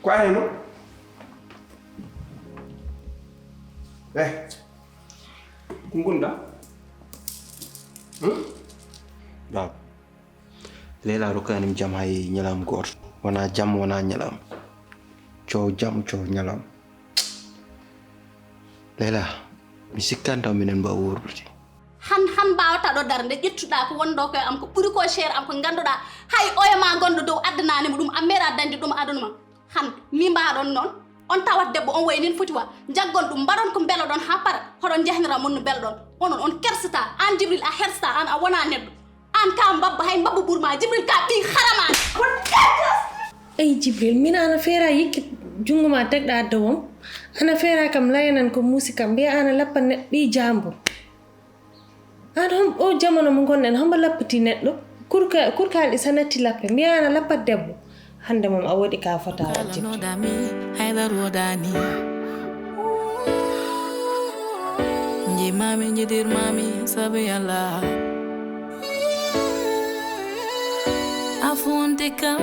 Quoi, non? Kungunda? Bab. Lela rokanim jam hay nyalam gor. Wana jam wana nyalam. Cho jam cho nyalam. Lela, misikan taw minen ba wurduti. Han bawata do darde ƴettuɗa ko wondo ko am ko ɓuri ko cher am ko ganduɗa hay oyama gondo dow addanani mo ɗum ammera dañde ɗum aduna han mi mbaɗon noon on tawat debbo on way nin foti wa jaggon ɗum mbaɗon ko beelo ɗon ha para hoɗon jehnira mon no beelo ɗon onon on kersata an Jibril a hersta an a wona neɗɗo an ka mbabba hay mbabba ɓurma Jibril ka ɓi haramani ay Jibril min ana feera yikki jungo ma tegɗa dowom ana feera kam layanan ko muusi kam mbiya ana lappa neɗɗo ɓi jambur an o jamono mo gonɗen hombo lappati neɗɗo kurkaɗi sanatti lappe mbiya ana lappat debbo hande mom a woɗi ka fotara jibdami haydar wodani jimami jidirmami sabi Allah afunti kam